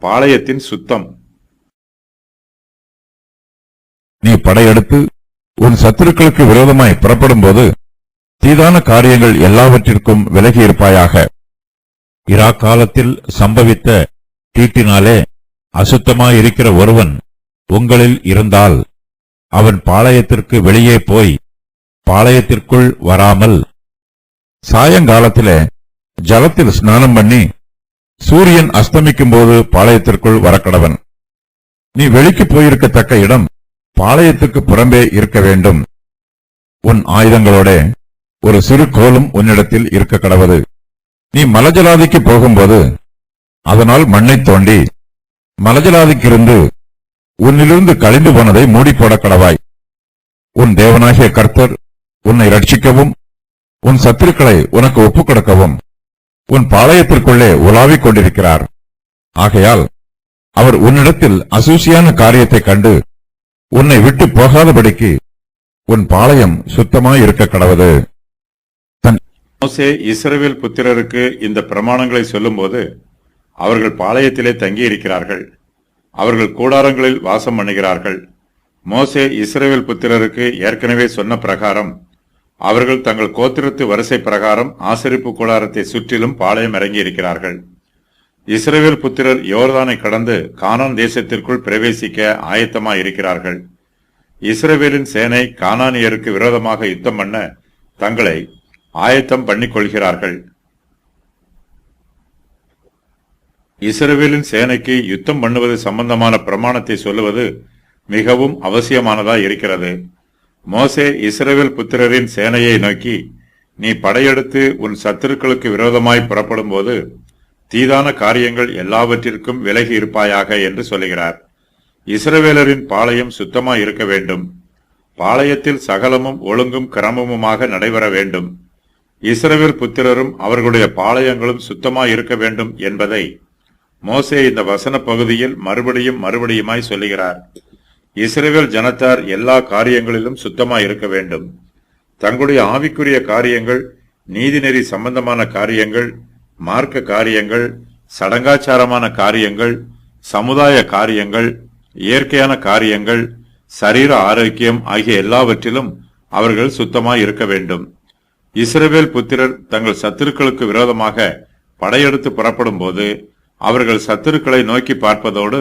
பாளையத்தின் சுத்தம். நீ படையெடுத்து உன் சத்துருக்களுக்கு விரோதமாய் புறப்படும் போது தீதான காரியங்கள் எல்லாவற்றிற்கும் விலகி இருப்பாயாக. இரா காலத்தில் சம்பவித்த தீட்டினாலே அசுத்தமாயிருக்கிற ஒருவன் உங்களில் இருந்தால் அவன் பாளையத்திற்கு வெளியே போய் பாளையத்திற்குள் வராமல் சாயங்காலத்திலே ஜலத்தில் ஸ்நானம் பண்ணி சூரியன் அஸ்தமிக்கும் போது பாளையத்திற்குள் வரக்கடவன். நீ வெளிக்கு போயிருக்கத்தக்க இடம் பாளையத்துக்கு புறம்பே இருக்க வேண்டும். உன் ஆயுதங்களோட ஒரு சிறு கோலும் உன்னிடத்தில் இருக்க கடவது. நீ மலஜலாதிக்கு போகும்போது அதனால் மண்ணை தோண்டி மலஜலாதிக்கிருந்து உன்னிலிருந்து கழிந்து போனதை மூடிப்போட கடவாய். உன் தேவனாகிய கர்த்தர் உன்னை ரட்சிக்கவும் உன் சத்துருக்களை உனக்கு ஒப்புக் கொடுக்கவும் உன் பாளையத்திற்குள்ளே உலாவிக் கொண்டிருக்கிறார். ஆகையால் அவர் உன்னிடத்தில் அசூசியான காரியத்தைக் கண்டு உன்னை விட்டு போகாதபடிக்கு உன் பாளையம் சுத்தமாயிருக்க கடவது. மோசே இஸ்ரவேல் புத்திரருக்கு இந்த பிரமாணங்களை சொல்லும்போது அவர்கள் பாளையத்திலே தங்கியிருக்கிறார்கள். அவர்கள் கூடாரங்களில் வாசம் பண்ணுகிறார்கள். மோசே இஸ்ரவேல் புத்திரருக்கு ஏற்கனவே சொன்ன பிரகாரம் அவர்கள் தங்கள் கோத்திரத்து வரிசை பிரகாரம் ஆசரிப்பு கூடாரத்தை சுற்றிலும் பாளையம் இறங்கி இருக்கிறார்கள். இஸ்ரவேல் புத்திரர் யோர்தானை கடந்து கானான் தேசத்திற்குள் பிரவேசிக்க ஆயத்தமாய் இருக்கிறார்கள். இஸ்ரவேலின் சேனை கானானியருக்கு விரோதமாக யுத்தம் பண்ண தங்களை ஆயத்தம் பண்ணிக் கொள்கிறார்கள். இஸ்ரவேலின் சேனைக்கு யுத்தம் பண்ணுவது சம்பந்தமான பிரமாணத்தை சொல்லுவது மிகவும் அவசியமானதாய் இருக்கிறது. மோசே இஸ்ரவேல் புத்திரரின் சேனையை நோக்கி, நீ படையெடுத்து உன் சத்துருக்களுக்கு விரோதமாய் புறப்படும் போது தீதான காரியங்கள் எல்லாவற்றிற்கும் விலகி இருப்பாயாக என்று சொல்லுகிறார். இஸ்ரவேலரின் பாளையம் சுத்தமாய் இருக்க வேண்டும். பாளையத்தில் சகலமும் ஒழுங்கும் கிரமமுமாக நடைபெற வேண்டும். இஸ்ரவேல் புத்திரரும் அவர்களுடைய பாளையங்களும் சுத்தமாய் இருக்க வேண்டும் என்பதை மோசே இந்த வசன பகுதியில் மறுபடியுமாய் சொல்லுகிறார். இஸ்ரவேல் ஜனத்தார் எல்லா காரியங்களிலும் சுத்தமாய் இருக்க வேண்டும். தங்களுடைய ஆவிக்குரிய காரியங்கள், நீதிநெறி சம்பந்தமான காரியங்கள், மார்க்க காரியங்கள், சடங்காச்சாரமான காரியங்கள், சமுதாய காரியங்கள், இயற்கையான காரியங்கள், சரீர ஆரோக்கியம் ஆகிய எல்லாவற்றிலும் அவர்கள் சுத்தமாய் இருக்க வேண்டும். இஸ்ரவேல் புத்திரர் தங்கள் சத்துருக்களுக்கு விரோதமாக படையெடுத்து புறப்படும் போது அவர்கள் சத்துருக்களை நோக்கி பார்ப்பதோடு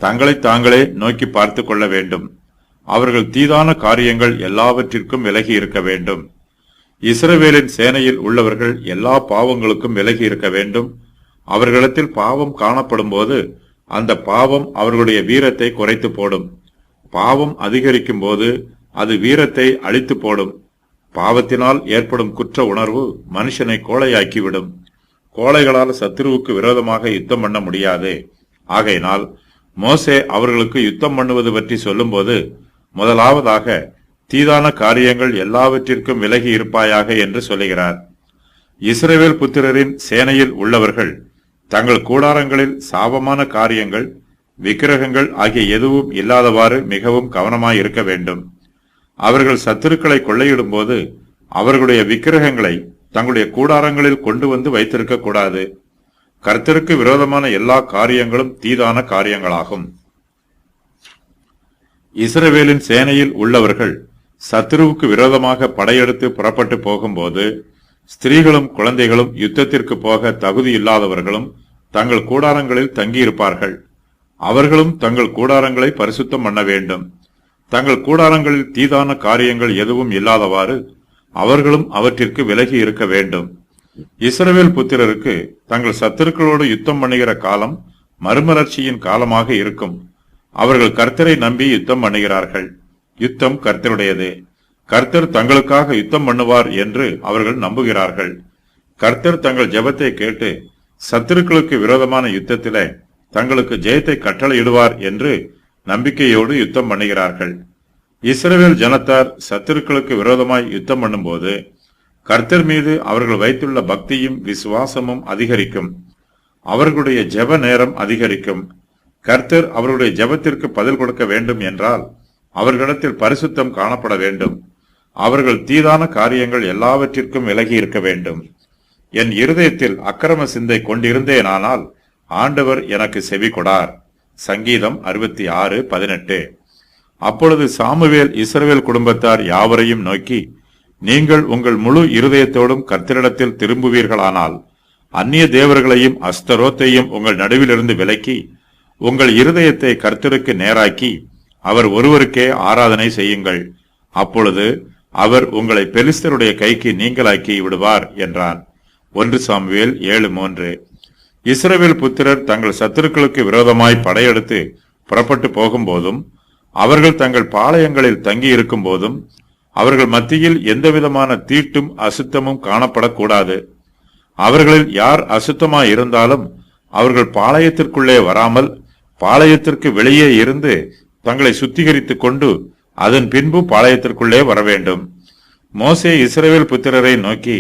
தங்களை தாங்களே நோக்கி பார்த்து கொள்ள வேண்டும். அவர்கள் தீதான காரியங்கள் எல்லாவற்றிற்கும் விலகி இருக்க வேண்டும். இஸ்ரவேலின் சேனையில் உள்ளவர்கள் எல்லா பாவங்களுக்கும் விலகி இருக்க வேண்டும். அவர்களிடத்தில் பாவம் காணப்படும் போது அந்த பாவம் அவர்களுடைய வீரத்தை குறைத்து போடும். பாவம் அதிகரிக்கும் போது அது வீரத்தை அழித்து போடும். பாவத்தினால் ஏற்படும் குற்ற உணர்வு மனுஷனை கோழையாக்கிவிடும். கோழைகளால் சத்துருவுக்கு விரோதமாக யுத்தம் பண்ண முடியாது. ஆகையினால் மோசே அவர்களுக்கு யுத்தம் பண்ணுவது பற்றி சொல்லும்போது முதலாவதாக தீதான காரியங்கள் எல்லாவற்றிற்கும் விலகி இருப்பாயாக என்று சொல்லுகிறார். இஸ்ரவேல் புத்திரரின் சேனையில் உள்ளவர்கள் தங்கள் கூடாரங்களில் சாபமான காரியங்கள், விக்கிரகங்கள் ஆகிய எதுவும் இல்லாதவாறு மிகவும் கவனமாய் இருக்க வேண்டும். அவர்கள் சத்துருக்களை கொள்ளையிடும் போது அவர்களுடைய விக்கிரகங்களை தங்களுடைய கூடாரங்களில் கொண்டு வந்து வைத்திருக்க கூடாது. கர்த்தருக்கு விரோதமான எல்லா காரியங்களும் தீதான காரியங்களாகும். இஸ்ரவேலின் சேனையில் உள்ளவர்கள் சத்துருவுக்கு விரோதமாக படையெடுத்து புறப்பட்டு போகும்போது ஸ்திரீகளும் குழந்தைகளும் யுத்தத்திற்கு போக தகுதி இல்லாதவர்களும் தங்கள் கூடாரங்களில் தங்கியிருப்பார்கள். அவர்களும் தங்கள் கூடாரங்களை பரிசுத்தம் பண்ண வேண்டும். தங்கள் கூடாரங்களில் தீதான காரியங்கள் எதுவும் இல்லாதவாறு அவர்களும் அவற்றிற்கு விலகி இருக்க வேண்டும். இஸ்ரவேல் புத்திரருக்கு தங்கள் சத்துருக்களோடு யுத்தம் பண்ணுகிற காலம் மறுமலர்ச்சியின் காலமாக இருக்கும். அவர்கள் கர்த்தரை நம்பி யுத்தம் பண்ணுகிறார்கள். யுத்தம் கர்த்தருடையது. கர்த்தர் தங்களுக்காக யுத்தம் பண்ணுவார் என்று அவர்கள் நம்புகிறார்கள். கர்த்தர் தங்கள் ஜெபத்தை கேட்டு சத்துருக்களுக்கு விரோதமான யுத்தத்திலே தங்களுக்கு ஜெயத்தை கட்டளையிடுவார் என்று நம்பிக்கையோடு யுத்தம் பண்ணுகிறார்கள். இஸ்ரவேல் ஜனத்தார் சத்துருக்களுக்கு விரோதமாய் யுத்தம் பண்ணும்போது கர்த்தர் மீது அவர்கள் வைத்துள்ள பக்தியும் விசுவாசமும் அதிகரிக்கும். அவர்களுடைய ஜெப நேரம் அதிகரிக்கும். கர்த்தர் அவர்களுடைய ஜெபத்திற்கு பதில் கொடுக்க வேண்டும் என்றால் அவர்களிடத்தில் பரிசுத்தம் காணப்பட வேண்டும். அவர்கள் தீதான காரியங்கள் எல்லாவற்றிற்கும் விலகி இருக்க வேண்டும். என் இருதயத்தில் அக்கிரம சிந்தை கொண்டிருந்தேனானால் ஆண்டவர் எனக்கு செவி கொடார். சங்கீதம் 66:18. அப்பொழுது சாமுவேல் இஸ்ரவேல் குடும்பத்தார் யாவரையும் நோக்கி, நீங்கள் உங்கள் முழு இருதயத்தோடும் கர்த்தரிடத்தில் திரும்புவீர்களானால் அந்நிய தேவர்களையும் அஸ்தரோத்தையும் உங்கள் நடுவிலிருந்து விலக்கி உங்கள் இருதயத்தை கர்த்தருக்கு நேராக்கி அவர் ஒருவருக்கே ஆராதனை செய்யுங்கள். அப்பொழுது அவர் உங்களை பெலிஸ்தருடைய கைக்கு நீங்களாக்கி விடுவார் என்றான். 1 சாமுவேல் 7:3. இஸ்ரவேல் புத்திரர் தங்கள் சத்துருக்களுக்கு விரோதமாய் படையெடுத்து புறப்பட்டு போகும்போதும் அவர்கள் தங்கள் பாளையங்களில் தங்கி இருக்கும் போதும் அவர்கள் மத்தியில் எந்தவிதமான தீட்டும் அசுத்தமும் காணப்படக்கூடாது. அவர்களில் யார் அசுத்தமாய் இருந்தாலும் அவர்கள் பாளையத்திற்குள்ளே வராமல் பாளையத்திற்கு வெளியே இருந்து தங்களை சுத்திகரித்துக் கொண்டு அதன் பின்பு பாளையத்திற்குள்ளே வரவேண்டும். மோசே இஸ்ரவேல் புத்திரரை நோக்கி,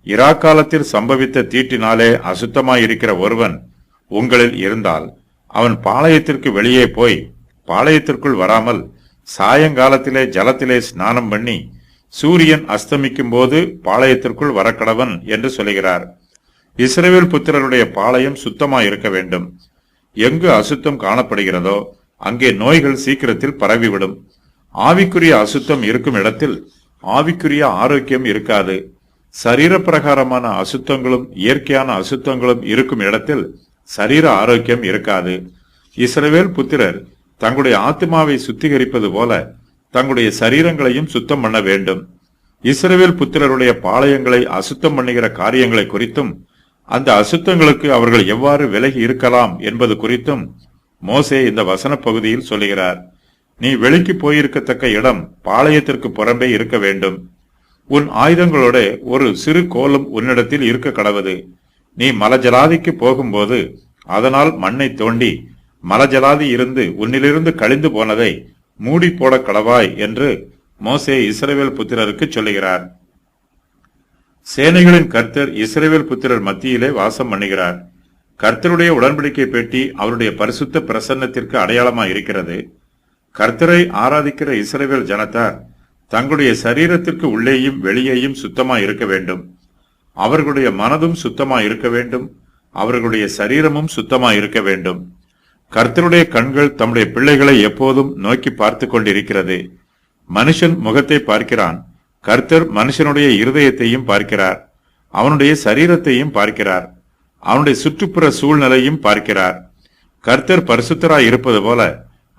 இராக்காலத்தில் சம்பவித்த தீட்டினாலே அசுத்தமாயிருக்கிற ஒருவன் உங்களில் இருந்தால் அவன் பாளையத்திற்கு வெளியே போய் பாளையத்திற்குள் வராமல் சாயங்காலத்திலே ஜலத்திலே ஸ்நானம் பண்ணி சூரியன் அஸ்தமிக்கும் போது பாளையத்திற்குள் வரக்கடவன் என்று சொல்லுகிறார். இஸ்ரவேல் புத்திரருடைய பாளையம் சுத்தமாயிருக்க வேண்டும். எங்கு அசுத்தம் காணப்படுகிறதோ அங்கே நோய்கள் சீக்கிரத்தில் பரவிவிடும். ஆவிக்குரிய அசுத்தம் இருக்கும் இடத்தில் ஆவிக்குரிய ஆரோக்கியம் இருக்காது. சரீர பிரகாரமான அசுத்தங்களும் இயற்கையான அசுத்தங்களும் இருக்கும் இடத்தில் சரீர ஆரோக்கியம் இருக்காது. இஸ்ரவேல் புத்திரர் தங்களுடைய ஆத்மாவை சுத்திகரிப்பது போல தங்களுடைய சரீரங்களையும் சுத்தம் பண்ண வேண்டும். இஸ்ரவேல் புத்திரருடைய பாளையங்களை அசுத்தம் பண்ணுகிற காரியங்களை குறித்தும் அந்த அசுத்தங்களுக்கு அவர்கள் எவ்வாறு விலகி இருக்கலாம் என்பது குறித்தும் மோசே இந்த வசன பகுதியில் சொல்லுகிறார். நீ வெளிக்கு போயிருக்கத்தக்க இடம் பாளையத்திற்கு புறம்பே இருக்க வேண்டும். உன் ஆயுதங்களோட ஒரு சிறு கோலும் உன்னிடத்தில் இருக்க கடவது. நீ மலஜலாதிக்கு போகும்போது அதனால் மண்ணை தோண்டி மலஜலாதி இருந்து உன்னிலிருந்து கழிந்து போனதை மூடி போட கடவாய் என்று மோசே இஸ்ரவேல் புத்திரருக்கு சொல்லுகிறார். சேனைகளின் கர்த்தர் இஸ்ரவேல் புத்திரர் மத்தியிலே வாசம் பண்ணுகிறார். கர்த்தருடைய உடன்படிக்கை பெட்டி அவருடைய பரிசுத்த பிரசன்னத்திற்கு அடையாளமாய் இருக்கிறது. கர்த்தரை ஆராதிக்கிற இஸ்ரவேல் ஜனத்தார் தங்களுடைய சரீரத்திற்கு உள்ளேயும் வெளியேயும் சுத்தமாய் இருக்க வேண்டும். அவர்களுடைய மனதும் சுத்தமாய் இருக்க வேண்டும். அவர்களுடைய சரீரமும் சுத்தமாய் இருக்க வேண்டும். கர்த்தருடைய கண்கள் தம்முடைய பிள்ளைகளை எப்போதும் நோக்கி பார்த்து கொண்டிருக்கிறது. மனுஷன் முகத்தை பார்க்கிறான், கர்த்தர் மனுஷனுடைய இருதயத்தையும் பார்க்கிறார். அவனுடைய சரீரத்தையும் பார்க்கிறார். அவனுடைய சுற்றுப்புற சூழ்நிலையும் பார்க்கிறார். கர்த்தர் பரிசுத்தராய் இருப்பது போல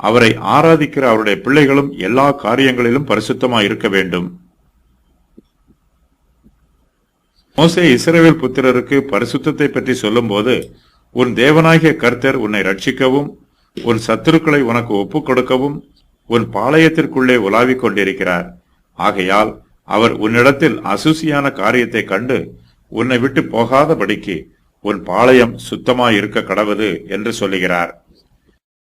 அவரை ஆராதிக்கிற அவருடைய பிள்ளைகளும் எல்லா காரியங்களிலும் பரிசுத்தமாய் இருக்க வேண்டும். மோசே இஸ்ரவேல் புத்திரருக்கு பரிசுத்தத்தை பற்றி சொல்லும் போது, உன் தேவனாகிய கர்த்தர் உன்னை ரட்சிக்கவும் உன் சத்துருக்களை உனக்கு ஒப்புக் கொடுக்கவும் உன் பாளையத்திற்குள்ளே உலாவிக் கொண்டிருக்கிறார். ஆகையால் அவர் உன்னிடத்தில் அசுசியான காரியத்தை கண்டு உன்னை விட்டு போகாதபடிக்கு உன் பாளையம் சுத்தமாயிருக்க கடவது என்று சொல்லுகிறார்.